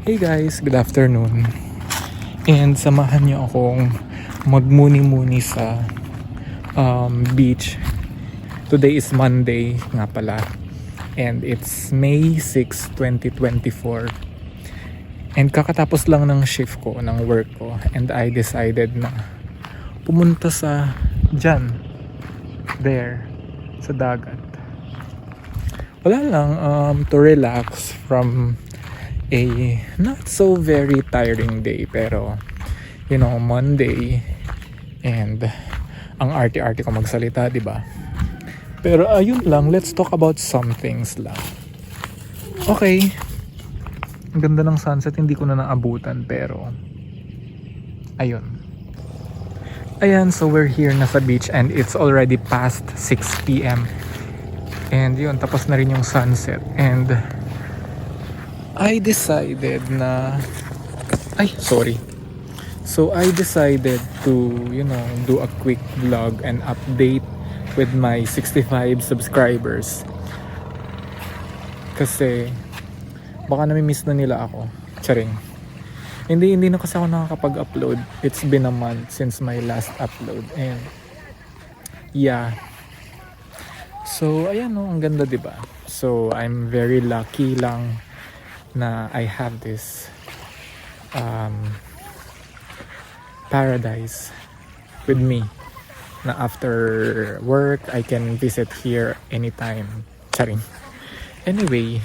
Hey guys, good afternoon. And samahan niyo akong magmuni-muni sa beach. Today is Monday nga pala. And it's May 6, 2024. And kakatapos lang ng shift ko, ng work ko. And I decided na pumunta sa there, sa dagat. Wala lang, to relax from a not so very tiring day, pero Monday, and ang arte-arte ko magsalita, di ba? Pero ayun lang, let's talk about some things lang. Okay, ang ganda ng sunset, hindi ko na naabutan, pero ayan, so we're here na sa beach and it's already past 6 p.m. and yun, tapos na rin yung sunset. And I decided So I decided to, do a quick vlog and update with my 65 subscribers. Kasi baka nami-miss na nila ako. Charing. Hindi na kasi ako nakakapag-upload. It's been a month since my last upload. And yeah. So ayan, ang ganda, 'di ba? So I'm very lucky lang na I have this paradise with me, na after work I can visit here anytime. Charing. Anyway,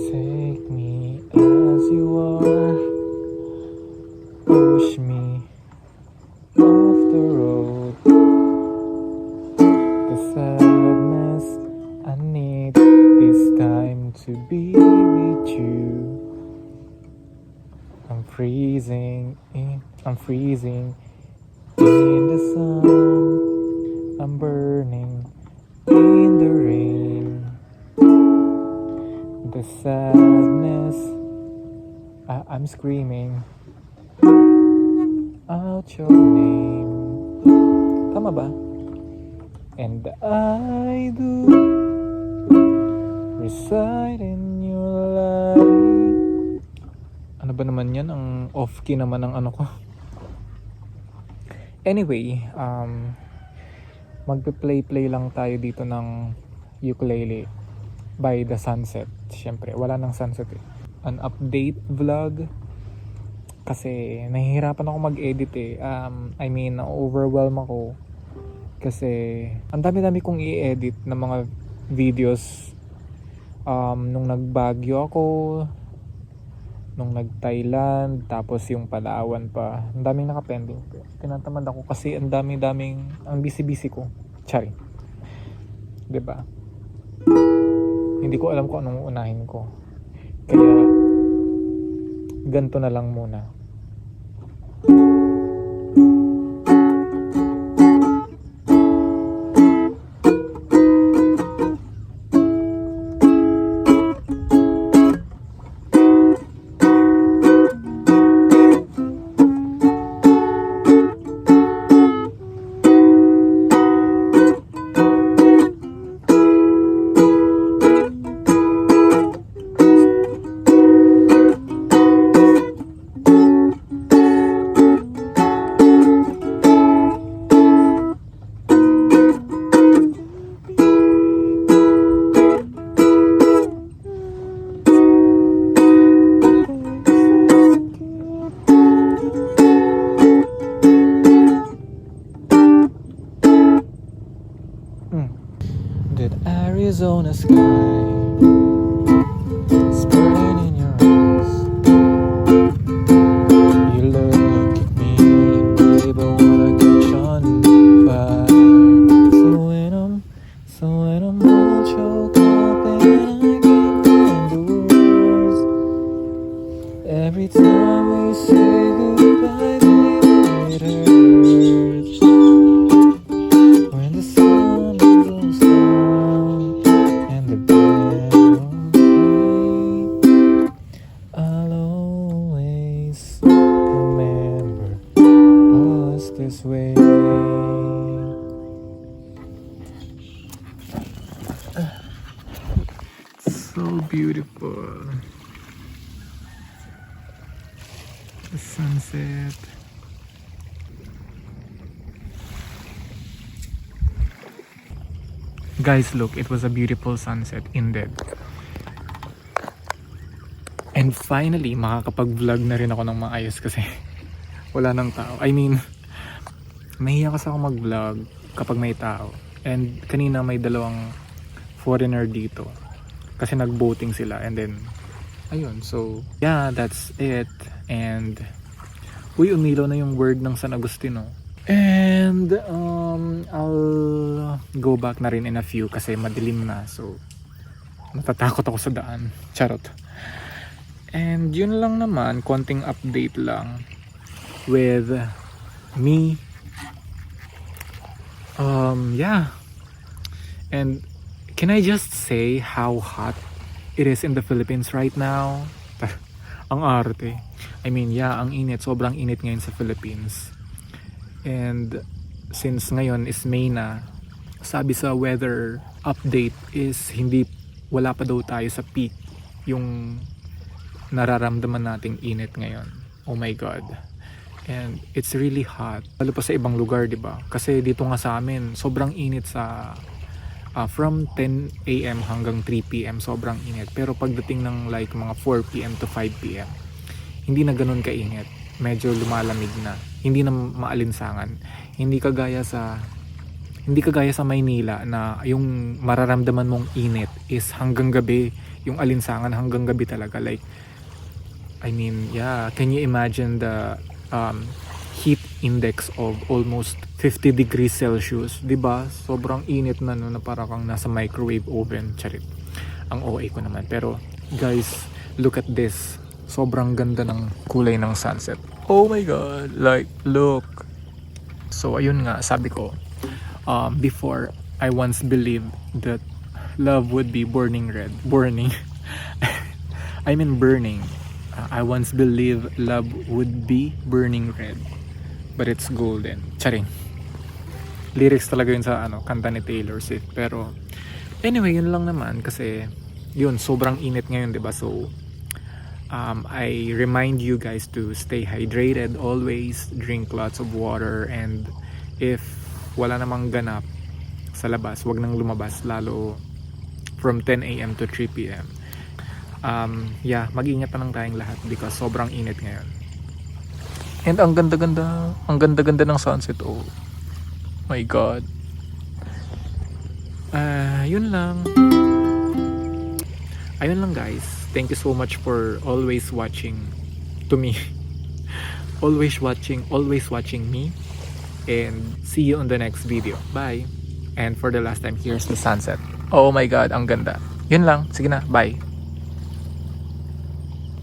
take me as you are, push me off the road, the sadness I need this time to be with you. I'm freezing in the sun, I'm burning in the rain. The sadness, I'm screaming out your name. Tama ba? And I do reside in your life. Ano ba naman yan? Ang off-key naman ang ano ko. Anyway, magpe-play lang tayo dito ng ukulele by the sunset. Siyempre, wala nang sunset eh. An update vlog. Kasi nahihirapan ako mag-edit eh. Na-overwhelm ako. Kasi ang dami-dami kong i-edit na mga videos. Nung nagbagyo ako, nung nag-Thailand, tapos yung Palawan pa. Ang daming nakapending. Tinatamad ako kasi ang busy-busy ko. Charing. 'Di ba? Hindi ko alam kung anong unahin ko. Kaya ganito na lang muna. Arizona sky is burning in your eyes. You look at me, baby, wanna catch on fire. So when I'm all choked up and I can't find the words, every time we say goodbye, baby, it hurts. When the sun goes down and the band won't play, I'll always remember us this way. So beautiful. The sunset. Guys, look, it was a beautiful sunset indeed. And finally, makakapag-vlog na rin ako ng maayos kasi wala nang tao. I mean, nahiya kasi ako mag-vlog kapag may tao. And kanina may dalawang foreigner dito kasi nag-boating sila, and then ayun, so yeah, that's it. And uy, umilo na yung word ng San Agustino. And I'll go back na rin in a few kasi madilim na, so natatakot ako sa daan. Charot. And yun lang naman, konting update lang with me. Yeah. And can I just say how hot it is in the Philippines right now? Ang arte. I mean, yeah, ang init. Sobrang init ngayon sa Philippines. And since ngayon is May na, sabi sa weather update is wala pa daw tayo sa peak yung nararamdaman nating init ngayon. Oh my God. And it's really hot. Lalo pa sa ibang lugar, di ba? Kasi dito nga sa amin, sobrang init sa from 10 AM hanggang 3 PM, sobrang init. Pero pagdating ng like mga 4 PM to 5 PM, hindi na ganun kainit. Medyo lumalamig na. Hindi na maalinsangan. Hindi kagaya sa Maynila na yung mararamdaman mong init is hanggang gabi. Yung alinsangan hanggang gabi talaga. Like, I mean, yeah, can you imagine the heat index of almost 50 degrees Celsius, 'di ba? Sobrang init na, no, na para kang nasa microwave oven. Charit. Ang OA ko naman. Pero guys, look at this. Sobrang ganda ng kulay ng sunset. Oh my God, like look. So ayun nga, sabi ko, before I once believed that love would be burning red. Burning. I mean burning. I once believed love would be burning red, but it's golden. Charing. Lyrics talaga yun sa kanta ni Taylor Swift. Pero anyway, yun lang naman kasi yun, sobrang init ngayon, 'di ba? So I remind you guys to stay hydrated always, drink lots of water, and if wala namang ganap sa labas, wag nang lumabas, lalo from 10 AM to 3 PM. Yeah, mag-ingat na lang tayong lahat because sobrang init ngayon. And ang ganda-ganda ng sunset. Oh my God. Yun lang. Ayun lang guys. Thank you so much for always watching to me. always watching me. And see you on the next video. Bye. And for the last time, here's the sunset. Oh my God, ang ganda. Yun lang. Sige na, bye.